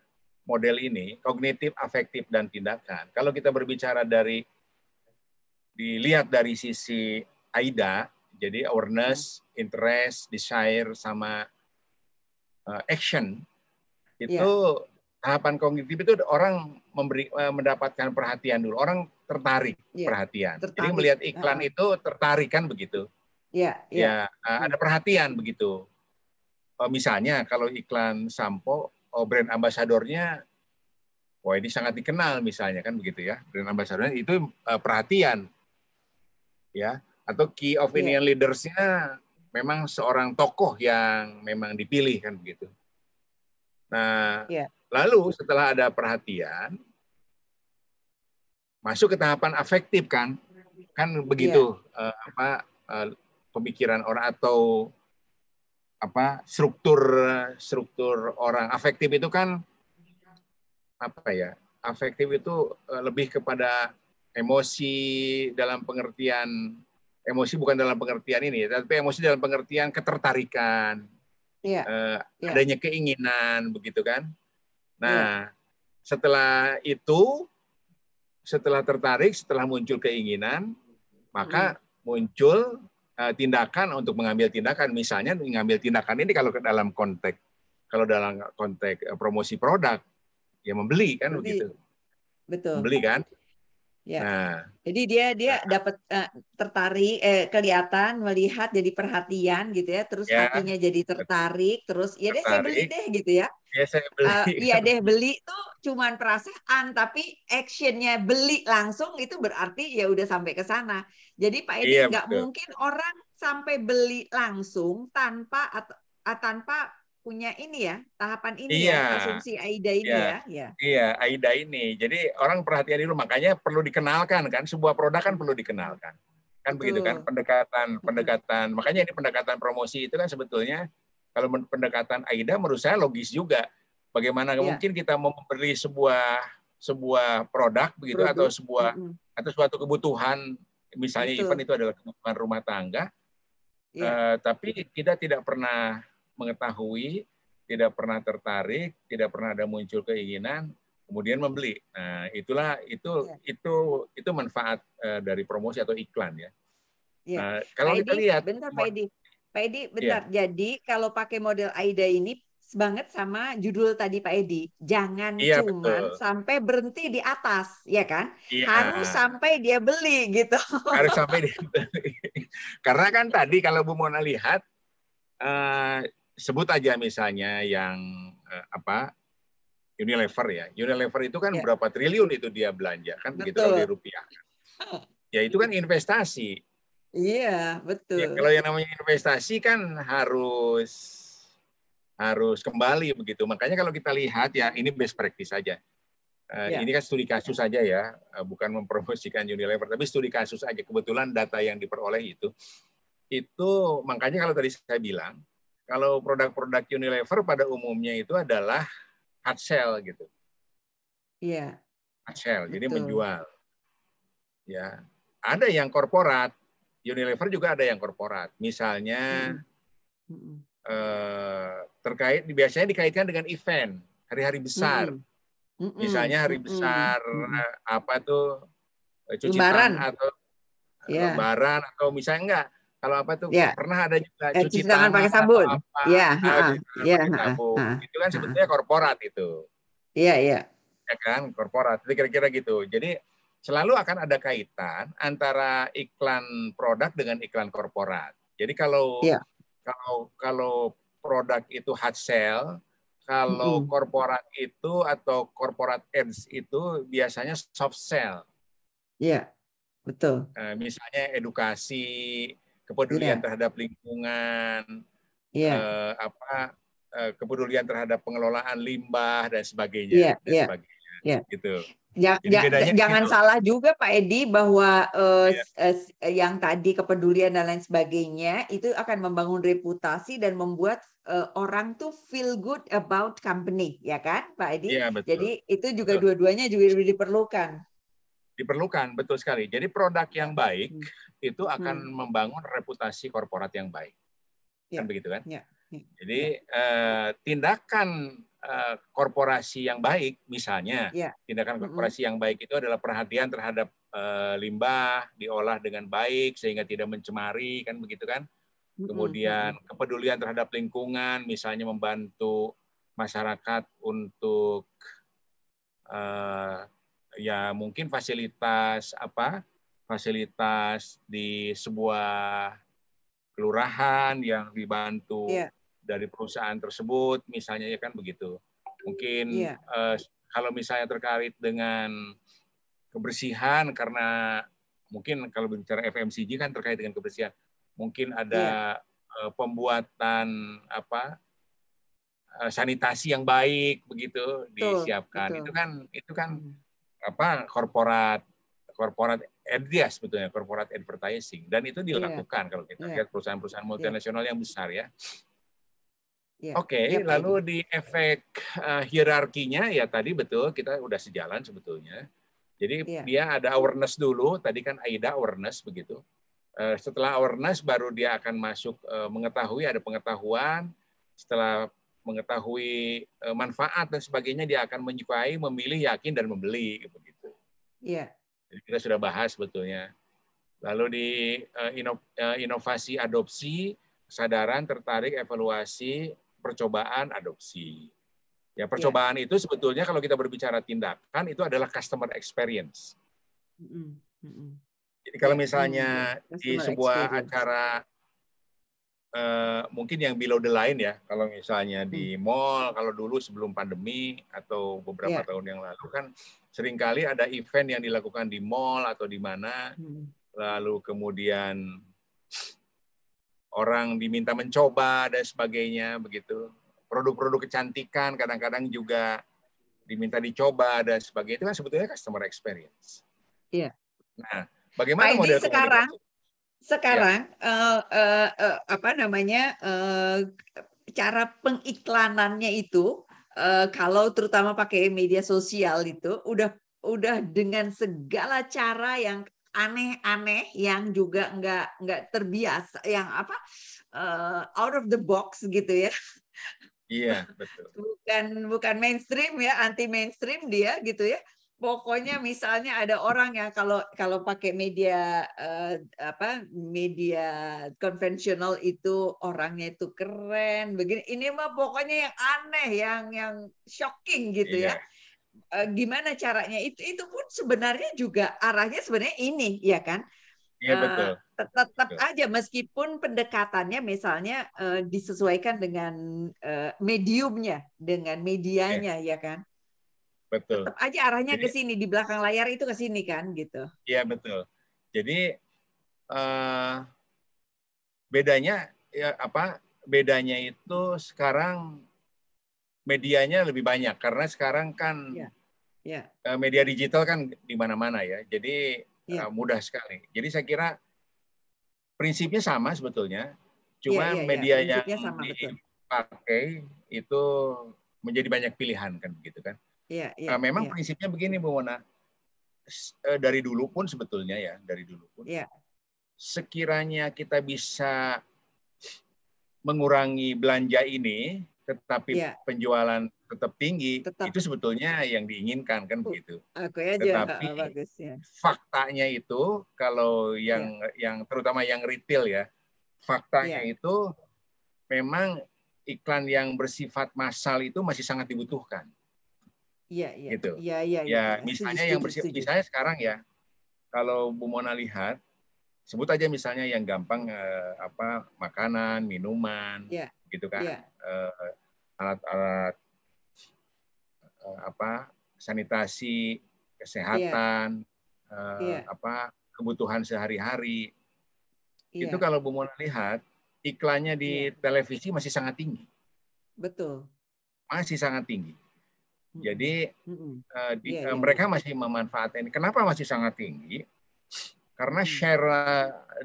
Speaker 2: model ini, kognitif, afektif, dan tindakan, kalau kita berbicara dilihat dari sisi AIDA, jadi awareness, interest, desire, sama action, itu tahapan kognitif itu orang mendapatkan perhatian dulu, orang tertarik perhatian. Jadi melihat iklan itu tertarik kan begitu. Ya, ada perhatian begitu. Misalnya kalau iklan sampo, brand ambasadornya, wah ini sangat dikenal misalnya kan begitu ya, brand ambasadornya itu perhatian, ya. Atau key opinion leaders-nya memang seorang tokoh yang memang dipilih kan begitu. Nah, lalu setelah ada perhatian, masuk ke tahapan afektif kan begitu pemikiran orang atau struktur orang. Afektif itu kan afektif itu lebih kepada emosi dalam pengertian emosi, bukan dalam pengertian ini, tapi emosi dalam pengertian ketertarikan, adanya keinginan begitu kan. Nah, setelah itu, setelah tertarik, setelah muncul keinginan, maka muncul tindakan untuk mengambil tindakan. Misalnya mengambil tindakan ini kalau dalam konteks promosi produk, ya membeli kan begitu.
Speaker 1: Betul.
Speaker 2: Membeli kan.
Speaker 1: Ya. Nah, jadi dia dapat tertarik, kelihatan, melihat, jadi perhatian gitu ya. Terus hatinya jadi tertarik, terus ya deh saya beli deh gitu ya.
Speaker 2: Ya saya beli.
Speaker 1: Iya deh beli tuh cuman perasaan, tapi actionnya beli langsung itu berarti ya udah sampai ke sana. Jadi Pak Edi nggak mungkin orang sampai beli langsung tanpa punya ini ya, tahapan ini
Speaker 2: Iya,
Speaker 1: ya, asumsi AIDA ini
Speaker 2: iya,
Speaker 1: ya. Ya,
Speaker 2: iya, AIDA ini. Jadi orang perhatian dulu, makanya perlu dikenalkan kan, sebuah produk kan perlu dikenalkan. Kan begitu kan,
Speaker 1: betul.
Speaker 2: pendekatan. Makanya ini pendekatan promosi itu kan sebetulnya kalau pendekatan AIDA menurut saya logis juga. Bagaimana
Speaker 1: Ya,
Speaker 2: mungkin kita membeli sebuah produk begitu atau
Speaker 1: produk.
Speaker 2: sebuah atau suatu kebutuhan, misalnya event
Speaker 1: Betul.
Speaker 2: itu adalah kebutuhan rumah tangga,
Speaker 1: Ya,
Speaker 2: tapi kita tidak pernah mengetahui, tidak pernah tertarik, tidak pernah ada muncul keinginan, kemudian membeli. Nah, itulah
Speaker 1: ya,
Speaker 2: itu manfaat dari promosi atau iklan ya.
Speaker 1: ya.
Speaker 2: Nah,
Speaker 1: Pak
Speaker 2: kalau kita
Speaker 1: Edi,
Speaker 2: lihat,
Speaker 1: bentar Pak Edi. Pak Edi,
Speaker 2: ya,
Speaker 1: bentar. Jadi kalau pakai model AIDA ini banget sama judul tadi Pak Edi. Jangan
Speaker 2: iya
Speaker 1: cuman
Speaker 2: betul,
Speaker 1: sampai berhenti di atas, ya kan? Harus
Speaker 2: iya
Speaker 1: sampai dia beli gitu.
Speaker 2: harus sampai di karena kan tadi kalau Bu Mona lihat, sebut aja misalnya yang apa Unilever ya. Unilever itu kan
Speaker 1: Ya,
Speaker 2: berapa triliun itu dia belanja kan begitu kalau di
Speaker 1: betul.
Speaker 2: rupiah. Ya itu kan investasi.
Speaker 1: Iya,
Speaker 2: Ya
Speaker 1: betul.
Speaker 2: kalau yang namanya investasi kan harus kembali begitu. Makanya kalau kita lihat ya ini best practice saja. Ini
Speaker 1: Ya,
Speaker 2: kan studi kasus saja ya, bukan mempromosikan Unilever, tapi studi kasus aja. Kebetulan data yang diperoleh itu makanya kalau tadi saya bilang, kalau produk-produk Unilever pada umumnya itu adalah hard sell gitu,
Speaker 1: iya,
Speaker 2: hard sell, jadi
Speaker 1: betul.
Speaker 2: menjual. Ya, ada yang korporat, Unilever juga ada yang korporat. Misalnya
Speaker 1: Mm-mm. Mm-mm.
Speaker 2: terkait biasanya dikaitkan dengan event hari-hari besar.
Speaker 1: Mm-mm. Mm-mm.
Speaker 2: Misalnya hari
Speaker 1: Mm-mm.
Speaker 2: besar
Speaker 1: Mm-mm.
Speaker 2: apa tuh cuci
Speaker 1: Lebaran,
Speaker 2: tangan atau
Speaker 1: ya,
Speaker 2: lebaran atau misalnya enggak kalau apa tuh
Speaker 1: ya.
Speaker 2: pernah ada juga cuci
Speaker 1: Cuci tangan
Speaker 2: tangan
Speaker 1: pakai
Speaker 2: atau
Speaker 1: sabun.
Speaker 2: apa
Speaker 1: Ya,
Speaker 2: cuci tangan
Speaker 1: ya,
Speaker 2: pakai sabun itu kan
Speaker 1: ha.
Speaker 2: sebetulnya korporat itu
Speaker 1: Iya, iya.
Speaker 2: ya kan korporat jadi kira-kira gitu jadi selalu akan ada kaitan antara iklan produk dengan iklan korporat jadi kalau
Speaker 1: Iya.
Speaker 2: kalau kalau produk itu hard sell kalau
Speaker 1: Mm-mm.
Speaker 2: korporat itu atau corporate ads itu biasanya soft sell.
Speaker 1: Iya, betul.
Speaker 2: Misalnya edukasi, kepedulian
Speaker 1: Iya,
Speaker 2: terhadap lingkungan,
Speaker 1: iya,
Speaker 2: apa kepedulian terhadap pengelolaan limbah
Speaker 1: iya,
Speaker 2: dan
Speaker 1: iya,
Speaker 2: sebagainya,
Speaker 1: iya.
Speaker 2: gitu. Jadi bedanya di
Speaker 1: Jangan
Speaker 2: situ.
Speaker 1: salah juga Pak Edi bahwa
Speaker 2: Ya,
Speaker 1: yang tadi kepedulian dan lain sebagainya itu akan membangun reputasi dan membuat orang tuh feel good about company, ya kan Pak Edi?
Speaker 2: iya betul,
Speaker 1: Jadi itu juga
Speaker 2: betul.
Speaker 1: dua-duanya juga diperlukan.
Speaker 2: Diperlukan betul sekali. Jadi produk yang baik
Speaker 1: Hmm.
Speaker 2: itu akan
Speaker 1: Hmm.
Speaker 2: membangun reputasi korporat yang baik, kan
Speaker 1: Ya,
Speaker 2: begitu kan?
Speaker 1: ya, ya, ya,
Speaker 2: Jadi tindakan korporasi yang baik, misalnya
Speaker 1: ya.
Speaker 2: tindakan
Speaker 1: Mm-mm.
Speaker 2: korporasi yang baik itu adalah perhatian terhadap limbah diolah dengan baik sehingga tidak mencemari, kan begitu kan?
Speaker 1: Mm-mm.
Speaker 2: Kemudian
Speaker 1: Mm-mm.
Speaker 2: kepedulian terhadap lingkungan, misalnya membantu masyarakat untuk ya mungkin fasilitas di sebuah kelurahan yang dibantu
Speaker 1: Ya,
Speaker 2: dari perusahaan tersebut, misalnya ya kan begitu. Mungkin
Speaker 1: ya,
Speaker 2: kalau misalnya terkait dengan kebersihan, karena mungkin kalau bicara FMCG kan terkait dengan kebersihan, mungkin
Speaker 1: ya,
Speaker 2: ada pembuatan sanitasi yang baik begitu
Speaker 1: betul,
Speaker 2: disiapkan.
Speaker 1: betul.
Speaker 2: Itu kan
Speaker 1: Mm.
Speaker 2: korporat ya sebetulnya corporate advertising dan itu
Speaker 1: Iya,
Speaker 2: dilakukan kalau kita
Speaker 1: iya,
Speaker 2: lihat perusahaan-perusahaan
Speaker 1: iya,
Speaker 2: multinasional yang besar ya.
Speaker 1: iya, iya
Speaker 2: Oke,
Speaker 1: Pak Edi.
Speaker 2: lalu di efek hierarkinya ya tadi betul kita udah sejalan sebetulnya. Jadi
Speaker 1: Iya,
Speaker 2: dia ada awareness dulu, tadi kan AIDA awareness begitu. Setelah awareness baru dia akan masuk mengetahui ada pengetahuan. Setelah mengetahui manfaat dan sebagainya dia akan menyukai, memilih, yakin dan membeli begitu.
Speaker 1: iya,
Speaker 2: Jadi kita sudah bahas sebetulnya. Lalu di inovasi adopsi, kesadaran, tertarik, evaluasi, percobaan, adopsi. Ya,
Speaker 1: iya.
Speaker 2: percobaan itu sebetulnya kalau kita berbicara tindakan itu adalah customer experience.
Speaker 1: Mm-mm, mm-mm.
Speaker 2: Jadi kalau
Speaker 1: Iya, mm,
Speaker 2: misalnya di
Speaker 1: customer
Speaker 2: sebuah
Speaker 1: experience.
Speaker 2: acara mungkin yang below the line ya, kalau misalnya
Speaker 1: Mm,
Speaker 2: di mall, kalau dulu sebelum pandemi atau beberapa
Speaker 1: iya,
Speaker 2: tahun yang lalu kan seringkali ada event yang dilakukan di mall atau di mana,
Speaker 1: mm,
Speaker 2: lalu kemudian orang diminta mencoba dan sebagainya begitu. produk-produk kecantikan kadang-kadang juga diminta dicoba dan sebagainya, itu kan sebetulnya customer experience.
Speaker 1: Iya.
Speaker 2: Nah,
Speaker 1: Pak
Speaker 2: bagaimana
Speaker 1: Edi,
Speaker 2: model komunikasi?
Speaker 1: sekarang apa namanya, cara pengiklanannya itu, kalau terutama pakai media sosial itu udah dengan segala cara yang aneh-aneh, yang juga nggak terbiasa, yang apa, out of the box gitu ya.
Speaker 2: Iya, betul.
Speaker 1: Bukan mainstream ya, anti mainstream dia gitu ya. Pokoknya misalnya ada orang yang kalau pakai media media konvensional itu orangnya itu keren begini. Ini mah pokoknya yang aneh, yang shocking gitu ya.
Speaker 2: Iya,
Speaker 1: Gimana caranya? Itu pun sebenarnya juga arahnya sebenarnya ini ya kan.
Speaker 2: iya betul.
Speaker 1: Tetap
Speaker 2: Betul.
Speaker 1: aja meskipun pendekatannya misalnya disesuaikan dengan mediumnya, dengan
Speaker 2: Iya,
Speaker 1: medianya ya kan.
Speaker 2: betul.
Speaker 1: Tetap aja arahnya
Speaker 2: Jadi,
Speaker 1: ke sini, di belakang layar itu ke sini kan gitu.
Speaker 2: iya betul. Jadi eh, bedanya ya apa? Bedanya itu sekarang medianya lebih banyak karena sekarang kan
Speaker 1: Ya, ya,
Speaker 2: media digital kan di mana-mana ya. Jadi
Speaker 1: ya,
Speaker 2: mudah sekali. Jadi saya kira prinsipnya sama sebetulnya,
Speaker 1: ya,
Speaker 2: cuma
Speaker 1: ya, ya.
Speaker 2: media yang
Speaker 1: Prinsipnya sama betul.
Speaker 2: dipakai itu menjadi banyak pilihan kan begitu kan.
Speaker 1: Ya, ya,
Speaker 2: Memang
Speaker 1: ya,
Speaker 2: prinsipnya begini Bu Mona, dari dulu pun sebetulnya ya, dari dulu pun
Speaker 1: ya,
Speaker 2: sekiranya kita bisa mengurangi belanja ini tetapi
Speaker 1: ya.
Speaker 2: penjualan tetap tinggi,
Speaker 1: Tetap
Speaker 2: itu sebetulnya yang diinginkan kan begitu.
Speaker 1: aku aja
Speaker 2: Tetapi
Speaker 1: bagus ya.
Speaker 2: faktanya itu kalau
Speaker 1: Ya,
Speaker 2: yang terutama yang retail ya, faktanya
Speaker 1: ya,
Speaker 2: itu memang iklan yang bersifat massal itu masih sangat dibutuhkan
Speaker 1: ya, ya,
Speaker 2: gitu.
Speaker 1: ya, ya, ya,
Speaker 2: Ya,
Speaker 1: ya. Setuju,
Speaker 2: misalnya
Speaker 1: setuju, setuju.
Speaker 2: misalnya sekarang ya, kalau Bu Mona lihat, sebut aja misalnya yang gampang apa makanan, minuman,
Speaker 1: Ya,
Speaker 2: gitu kan,
Speaker 1: ya,
Speaker 2: alat-alat apa sanitasi,
Speaker 1: ya,
Speaker 2: kesehatan,
Speaker 1: ya,
Speaker 2: apa kebutuhan sehari-hari. Itu
Speaker 1: ya,
Speaker 2: kalau Bu Mona lihat, iklannya di
Speaker 1: ya.
Speaker 2: televisi masih sangat tinggi.
Speaker 1: Betul.
Speaker 2: Masih sangat tinggi.
Speaker 1: Mm-mm.
Speaker 2: Jadi
Speaker 1: Mm-mm. Ya, ya, ya.
Speaker 2: mereka masih memanfaatkan ini. Kenapa masih sangat tinggi? Karena
Speaker 1: Mm.
Speaker 2: share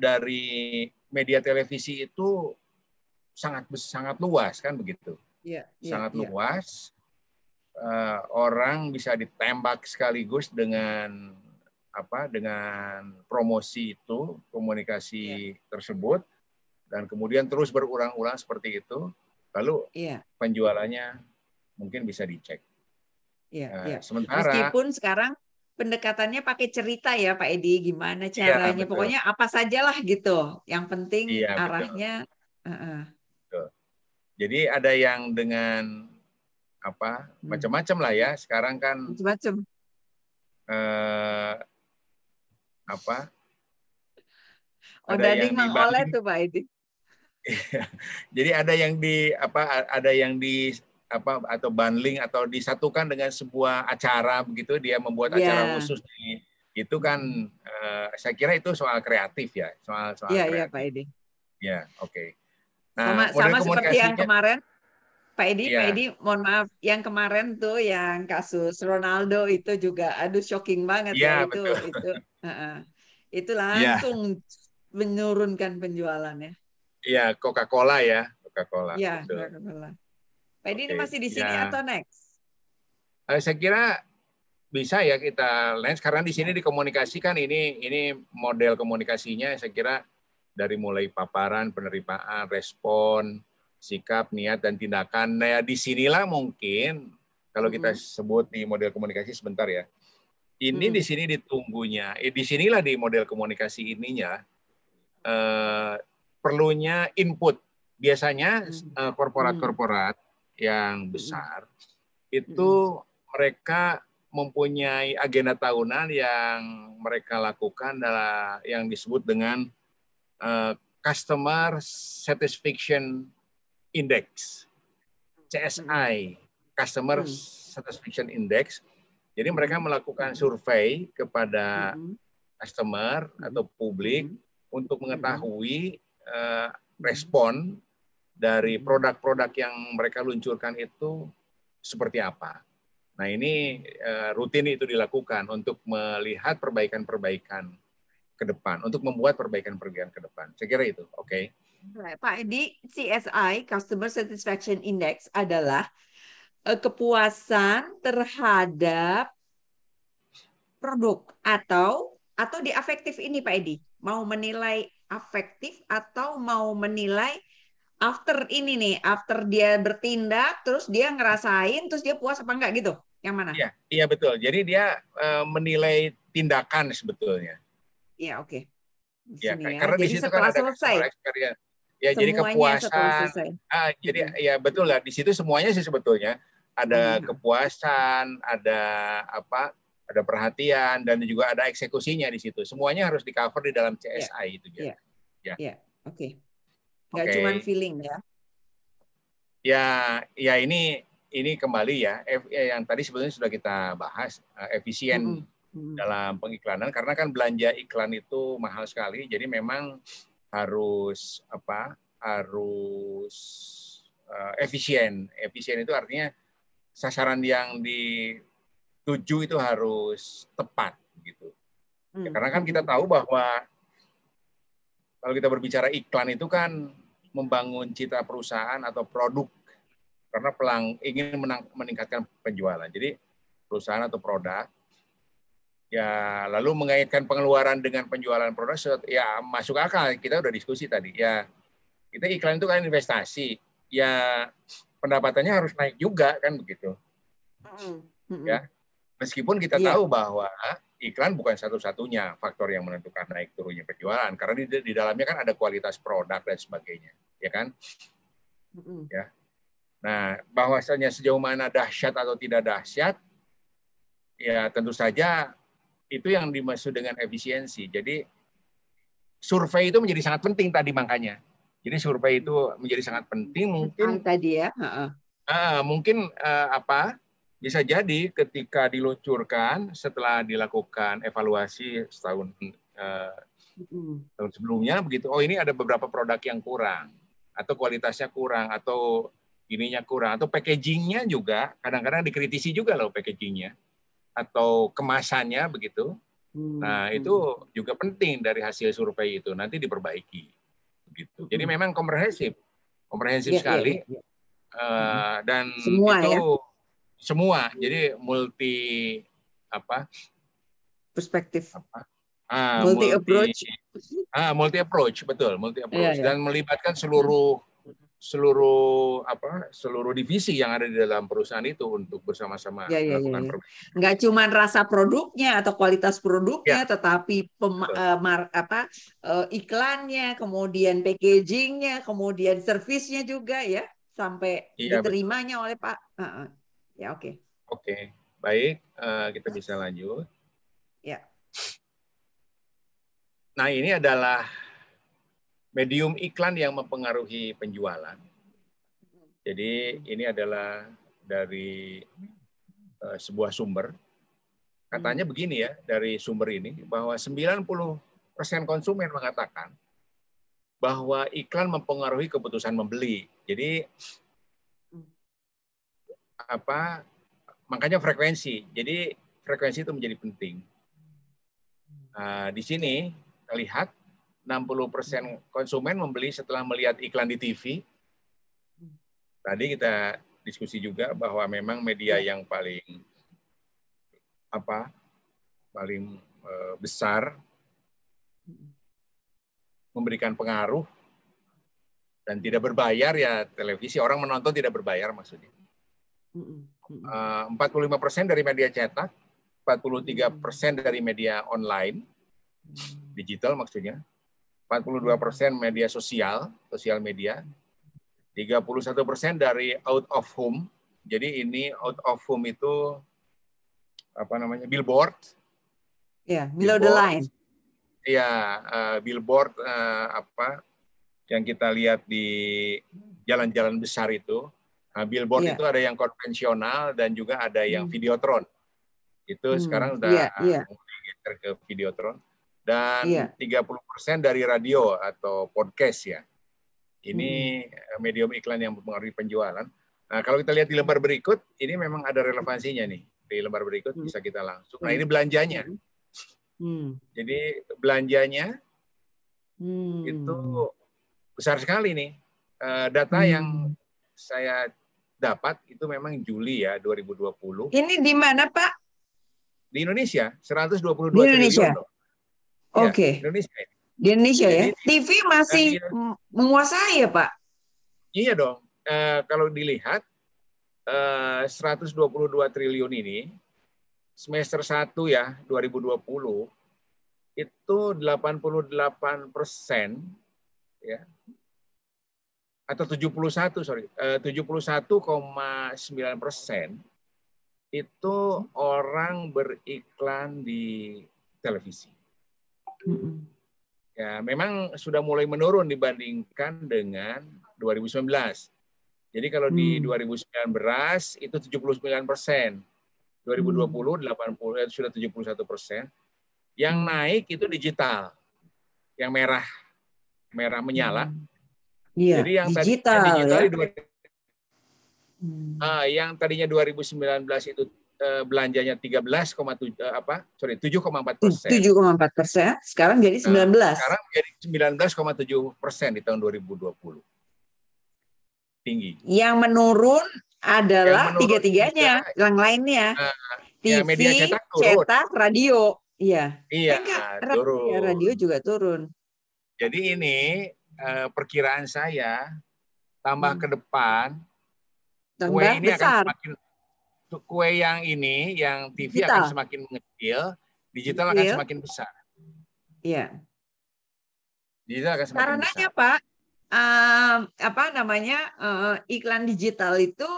Speaker 2: dari media televisi itu sangat sangat luas kan begitu.
Speaker 1: Ya, ya,
Speaker 2: Sangat
Speaker 1: ya,
Speaker 2: luas. Orang bisa ditembak sekaligus dengan apa? Dengan promosi itu,
Speaker 1: ya,
Speaker 2: komunikasi tersebut dan kemudian terus berulang-ulang seperti itu. Lalu
Speaker 1: ya,
Speaker 2: penjualannya mungkin bisa dicek.
Speaker 1: ya, ya.
Speaker 2: Sementara,
Speaker 1: Meskipun sekarang pendekatannya pakai cerita ya Pak Edi, gimana
Speaker 2: iya
Speaker 1: caranya?
Speaker 2: betul,
Speaker 1: Pokoknya apa sajalah gitu. Yang penting
Speaker 2: iya betul,
Speaker 1: arahnya
Speaker 2: betul. Jadi ada yang dengan apa macam-macam lah ya. Sekarang kan
Speaker 1: macam-macam.
Speaker 2: eh, apa ada
Speaker 1: Odading
Speaker 2: yang
Speaker 1: Mang Oleh
Speaker 2: dibanding,
Speaker 1: tuh Pak Edi.
Speaker 2: jadi ada yang di apa ada yang di apa atau bundling atau disatukan dengan sebuah acara begitu dia membuat acara
Speaker 1: Ya,
Speaker 2: khusus itu kan saya kira itu soal kreatif ya soal
Speaker 1: ya, ya Pak
Speaker 2: kreatif
Speaker 1: Edi.
Speaker 2: ya oke. Okay.
Speaker 1: Sama
Speaker 2: Nah model
Speaker 1: sama seperti yang
Speaker 2: komunikasinya
Speaker 1: kemarin Pak
Speaker 2: ya
Speaker 1: Edi, mohon maaf, yang kemarin tuh yang kasus Ronaldo itu juga, aduh shocking banget ya
Speaker 2: ya betul
Speaker 1: uh-uh. Itu
Speaker 2: ya
Speaker 1: langsung menurunkan penjualannya.
Speaker 2: ya Coca-Cola ya Coca-Cola
Speaker 1: Ya,
Speaker 2: betul
Speaker 1: Coca-Cola. Pak Edi ini
Speaker 2: oke
Speaker 1: masih di sini
Speaker 2: ya
Speaker 1: atau next?
Speaker 2: saya kira bisa ya kita lens karena di sini
Speaker 1: Ya,
Speaker 2: dikomunikasikan ini model komunikasinya saya kira dari mulai paparan, penerimaan, respon, sikap, niat dan tindakan. Nah, disinilah mungkin kalau kita
Speaker 1: mm-mm,
Speaker 2: sebut di model komunikasi sebentar ya. Ini di
Speaker 1: mm-mm,
Speaker 2: sini ditunggunya, di sinilah di model komunikasi ininya perlunya input. Biasanya
Speaker 1: mm-mm,
Speaker 2: korporat-korporat yang
Speaker 1: mm-mm,
Speaker 2: besar
Speaker 1: mm-mm,
Speaker 2: itu mereka mempunyai agenda tahunan yang mereka lakukan adalah yang disebut dengan Customer Satisfaction Index,
Speaker 1: mm-mm,
Speaker 2: CSI, Customer
Speaker 1: mm-mm,
Speaker 2: Satisfaction Index. Jadi mereka
Speaker 1: mm-mm,
Speaker 2: melakukan survei kepada
Speaker 1: mm-mm,
Speaker 2: customer atau publik
Speaker 1: mm-mm,
Speaker 2: untuk
Speaker 1: mm-mm,
Speaker 2: mengetahui
Speaker 1: mm-mm,
Speaker 2: respon dari produk-produk yang mereka luncurkan itu seperti apa. Nah, ini rutin itu dilakukan untuk melihat perbaikan-perbaikan ke depan, untuk membuat perbaikan-perbaikan ke depan. Saya kira itu, oke.
Speaker 1: Pak Edi, CSI, Customer Satisfaction Index adalah kepuasan terhadap produk atau di afektif ini Pak Edi, mau menilai afektif atau mau menilai after ini nih, after dia bertindak terus dia ngerasain terus dia puas apa enggak gitu, yang mana?
Speaker 2: Iya, iya betul. Jadi dia menilai tindakan sebetulnya.
Speaker 1: Iya, oke. Di
Speaker 2: Ya,
Speaker 1: sini ya.
Speaker 2: karena di
Speaker 1: Jadi
Speaker 2: situ kan
Speaker 1: setelah
Speaker 2: ada customer
Speaker 1: selesai,
Speaker 2: experience. Ya, jadi
Speaker 1: semuanya setelah
Speaker 2: kepuasan.
Speaker 1: selesai.
Speaker 2: Jadi ya betul lah. Di situ semuanya sih sebetulnya ada kepuasan, ada apa? Ada perhatian dan juga ada eksekusinya di situ. Semuanya harus di-cover di dalam
Speaker 1: Iya,
Speaker 2: CSI itu ya.
Speaker 1: iya,
Speaker 2: Ya.
Speaker 1: iya. Oke. Nggak
Speaker 2: Oke.
Speaker 1: cuman feeling ya.
Speaker 2: Ya, ya ini kembali ya yang tadi sebetulnya sudah kita bahas efisien dalam pengiklanan karena kan belanja iklan itu mahal sekali. Jadi memang harus harus efisien. Efisien itu artinya sasaran yang dituju itu harus tepat gitu. Ya, karena kan kita tahu bahwa kalau kita berbicara iklan itu kan membangun citra perusahaan atau produk karena ingin meningkatkan penjualan. Jadi perusahaan atau produk ya lalu mengaitkan pengeluaran dengan penjualan produk ya masuk akal. Kita udah diskusi tadi ya. Kita iklan itu kan investasi. Ya pendapatannya harus naik juga kan begitu. Ya. Meskipun kita tahu bahwa iklan bukan satu-satunya faktor yang menentukan naik turunnya penjualan karena di dalamnya kan ada kualitas produk dan sebagainya, ya kan? Ya. Nah, bahwasanya sejauh mana dahsyat atau tidak dahsyat, ya tentu saja itu yang dimaksud dengan efisiensi. Jadi survei itu menjadi sangat penting tadi makanya. Jadi survei itu menjadi sangat penting mungkin
Speaker 1: tadi ya.
Speaker 2: Mungkin bisa jadi ketika diluncurkan setelah dilakukan evaluasi setahun tahun sebelumnya begitu. Oh, ini ada beberapa produk yang kurang atau kualitasnya kurang atau ininya kurang atau packagingnya juga kadang-kadang dikritisi juga loh packagingnya atau kemasannya begitu. Nah, itu juga penting dari hasil survei itu nanti diperbaiki begitu. Jadi memang komprehensif sekali. Dan
Speaker 1: semua
Speaker 2: itu
Speaker 1: ya?
Speaker 2: semua jadi multi
Speaker 1: perspektif
Speaker 2: multi
Speaker 1: approach
Speaker 2: multi approach betul multi approach
Speaker 1: ya.
Speaker 2: dan melibatkan seluruh divisi yang ada di dalam perusahaan itu untuk bersama-sama melakukan perbaikan.
Speaker 1: Nggak cuma rasa produknya atau kualitas produknya,
Speaker 2: Ya,
Speaker 1: tetapi iklannya, kemudian packagingnya, kemudian servisnya juga ya, sampai diterimanya oleh Pak. Ya oke.
Speaker 2: Oke, baik, kita bisa lanjut.
Speaker 1: Ya.
Speaker 2: Nah, ini adalah medium iklan yang mempengaruhi penjualan. Jadi ini adalah dari sebuah sumber. Katanya begini ya, dari sumber ini, bahwa 90% konsumen mengatakan bahwa iklan mempengaruhi keputusan membeli. Jadi makanya frekuensi. Jadi frekuensi itu menjadi penting. Di sini kita lihat 60% konsumen membeli setelah melihat iklan di TV. Tadi kita diskusi juga bahwa memang media yang paling besar memberikan pengaruh dan tidak berbayar ya televisi. Orang menonton tidak berbayar maksudnya. 45% dari media cetak, 43% dari media online, digital maksudnya, 42% media sosial media, 31% dari out of home. Jadi ini out of home itu billboard.
Speaker 1: Ya, below the line.
Speaker 2: Iya, billboard yang kita lihat di jalan-jalan besar itu. Billboard itu ada yang konvensional dan juga ada yang videotron. Itu sekarang udah mulai geser ke videotron. Dan 30% dari radio atau podcast ya. Ini medium iklan yang mempengaruhi penjualan. Nah, kalau kita lihat di lembar berikut, ini memang ada relevansinya nih. Di lembar berikut bisa kita langsung. Nah, ini belanjanya. Jadi belanjanya itu besar sekali nih. Data yang saya dapat itu memang Juli ya 2020.
Speaker 1: Ini di mana, Pak?
Speaker 2: Di Indonesia 122
Speaker 1: Di Indonesia.
Speaker 2: triliun loh.
Speaker 1: Oke.
Speaker 2: Ya, Indonesia.
Speaker 1: Di Indonesia.
Speaker 2: Jadi,
Speaker 1: ya. TV masih menguasai ya, Pak?
Speaker 2: Iya dong. Kalau dilihat 122 triliun ini semester 1 ya 2020 itu 88% ya atau 71,9% itu orang beriklan di televisi. Ya, memang sudah mulai menurun dibandingkan dengan 2019. Jadi kalau di 2019 itu 79%, 2020 80 sudah 71%. Yang naik itu digital, yang merah menyala.
Speaker 1: Iya,
Speaker 2: Jadi yang
Speaker 1: digital,
Speaker 2: tadinya yang tadinya 2019 itu belanjanya 7,4%.
Speaker 1: 7,4%. Sekarang jadi 19.
Speaker 2: Sekarang menjadi 19,7% di tahun 2020. Tinggi. Yang
Speaker 1: menurun adalah tiga-tiganya, yang lainnya. TV,
Speaker 2: media cetak
Speaker 1: radio. Iya.
Speaker 2: Iya, turun.
Speaker 1: Radio juga turun.
Speaker 2: Jadi ini perkiraan saya tambah ke depan kue ini
Speaker 1: besar.
Speaker 2: kue yang ini yang TV digital akan semakin mengecil, digital akan semakin besar.
Speaker 1: Iya.
Speaker 2: Digital akan semakin
Speaker 1: Karenanya,
Speaker 2: besar.
Speaker 1: Pak, iklan digital itu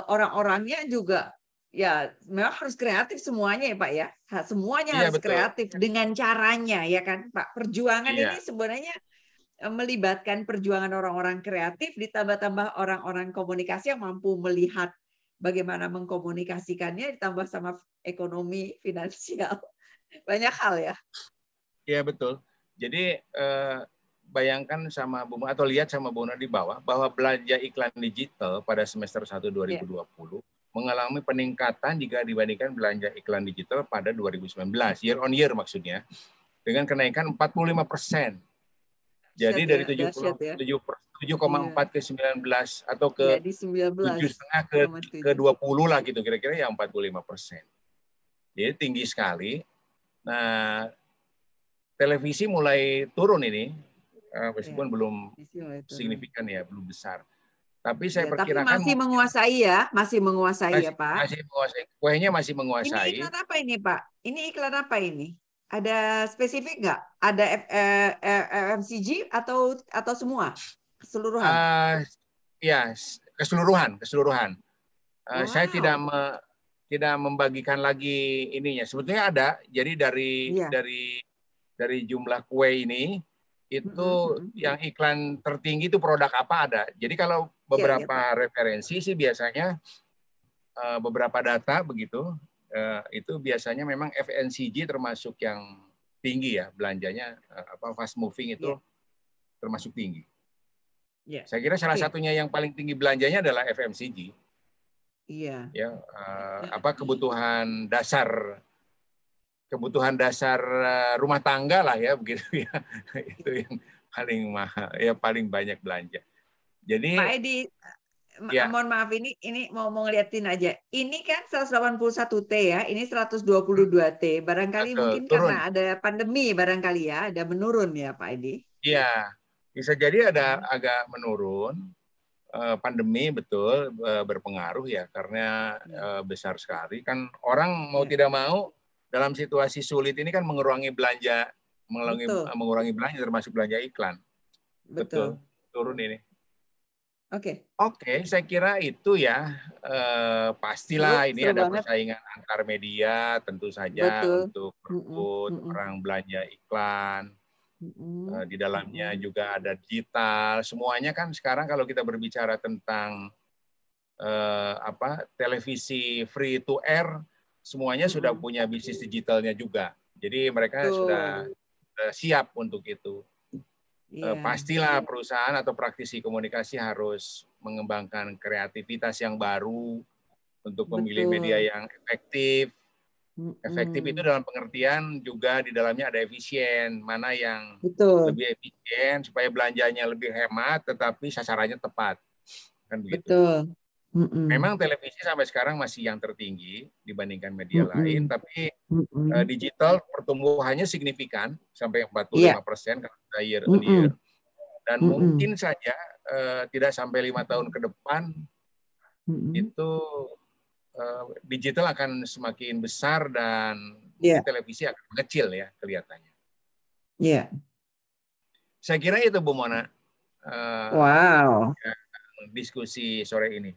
Speaker 1: orang-orangnya juga ya memang harus kreatif semuanya ya Pak ya. Semuanya harus kreatif dengan caranya ya kan Pak. Perjuangan ini sebenarnya melibatkan perjuangan orang-orang kreatif ditambah-tambah orang-orang komunikasi yang mampu melihat bagaimana mengkomunikasikannya ditambah sama ekonomi finansial. Banyak hal ya.
Speaker 2: Iya betul. Jadi bayangkan sama Bu atau lihat sama Bu di bawah bahwa belanja iklan digital pada semester 1 2020 mengalami peningkatan jika dibandingkan belanja iklan digital pada 2019, year on year maksudnya, dengan kenaikan 45%. Jadi dari 7,4 ke 19 atau ke 7,5 ke 20 lah gitu kira-kira ya 45%. Jadi tinggi sekali. Nah, televisi mulai turun ini, meskipun belum signifikan ya, belum besar. Tapi saya perkirakan
Speaker 1: tapi masih menguasai ya, masih menguasai ya Pak.
Speaker 2: Masih menguasai, kuenya masih menguasai.
Speaker 1: Ini iklan apa ini Pak? Ini iklan apa ini? Ada spesifik nggak? Ada FMCG atau semua? Keseluruhan?
Speaker 2: Ya, keseluruhan. Wow. Saya tidak membagikan lagi ininya. Sebetulnya ada. Jadi dari jumlah kue ini itu yang iklan tertinggi itu produk apa ada. Jadi kalau beberapa referensi sih biasanya beberapa data begitu itu biasanya memang FMCG termasuk yang tinggi ya belanjanya fast moving itu termasuk tinggi. Saya kira salah satunya yang paling tinggi belanjanya adalah FMCG.
Speaker 1: Iya.
Speaker 2: Ya kebutuhan dasar rumah tangga lah ya begitu ya. Itu yang paling mahal ya paling banyak belanja. Jadi
Speaker 1: Pak Edi, mohon maaf ini mau ngeliatin aja. Ini kan 181T ya, ini 122T. Barangkali mungkin turun. Karena ada pandemi barangkali ya, ada menurun ya Pak Edi.
Speaker 2: Iya, bisa jadi ada agak menurun. Pandemi betul berpengaruh ya karena besar sekali kan orang mau tidak mau dalam situasi sulit ini kan mengurangi belanja termasuk belanja iklan. Betul. Turun ini. Oke, saya kira itu ya pastilah ini ada persaingan antar media tentu saja untuk merebut orang belanja iklan. Di dalamnya juga ada digital, semuanya kan sekarang kalau kita berbicara tentang televisi free to air, semuanya sudah punya bisnis digitalnya juga. Jadi mereka sudah siap untuk itu.
Speaker 1: Iya.
Speaker 2: pastilah perusahaan atau praktisi komunikasi harus mengembangkan kreativitas yang baru untuk memilih media
Speaker 1: Betul.
Speaker 2: yang efektif. Efektif itu
Speaker 1: Mm-mm.
Speaker 2: dalam pengertian juga di dalamnya ada efisien, mana yang
Speaker 1: Betul.
Speaker 2: lebih efisien supaya belanjanya lebih hemat, tetapi sasarannya tepat, kan begitu.
Speaker 1: Betul. Mm-mm.
Speaker 2: Memang televisi sampai sekarang masih yang tertinggi dibandingkan media lain,
Speaker 1: Mm-mm.
Speaker 2: tapi
Speaker 1: Mm-mm.
Speaker 2: digital pertumbuhannya signifikan sampai
Speaker 1: Iya.
Speaker 2: 45% kalau kita year on year,
Speaker 1: Mm-mm.
Speaker 2: dan
Speaker 1: Mm-mm.
Speaker 2: mungkin saja tidak sampai 5 tahun ke depan
Speaker 1: Mm-mm.
Speaker 2: itu digital akan semakin besar dan mungkin
Speaker 1: Iya.
Speaker 2: televisi akan mengecil ya kelihatannya.
Speaker 1: Iya.
Speaker 2: Saya kira itu Bu Mona
Speaker 1: Wow.
Speaker 2: diskusi sore ini.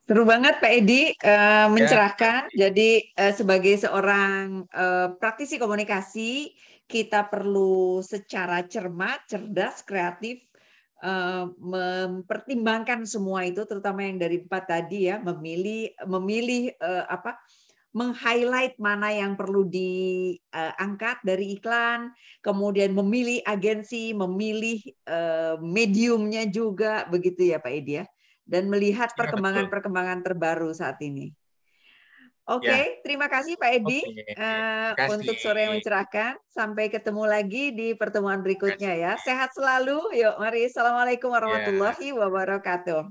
Speaker 1: Seru banget Pak Edi,
Speaker 2: Ya,
Speaker 1: mencerahkan. Jadi sebagai seorang praktisi komunikasi, kita perlu secara cermat, cerdas, kreatif mempertimbangkan semua itu, terutama yang dari 4 tadi ya, memilih apa, meng-highlight mana yang perlu diangkat dari iklan, kemudian memilih agensi, memilih mediumnya juga, begitu ya Pak Edi ya. Dan melihat
Speaker 2: ya betul.
Speaker 1: perkembangan-perkembangan terbaru saat ini.
Speaker 2: Ya,
Speaker 1: Oke, terima kasih Pak Edi
Speaker 2: oke. Terima kasih.
Speaker 1: untuk sore yang mencerahkan. Sampai ketemu lagi di pertemuan
Speaker 2: Terima
Speaker 1: berikutnya
Speaker 2: kasih.
Speaker 1: ya. Sehat selalu. Yuk, mari. Assalamualaikum
Speaker 2: Ya.
Speaker 1: warahmatullahi wabarakatuh.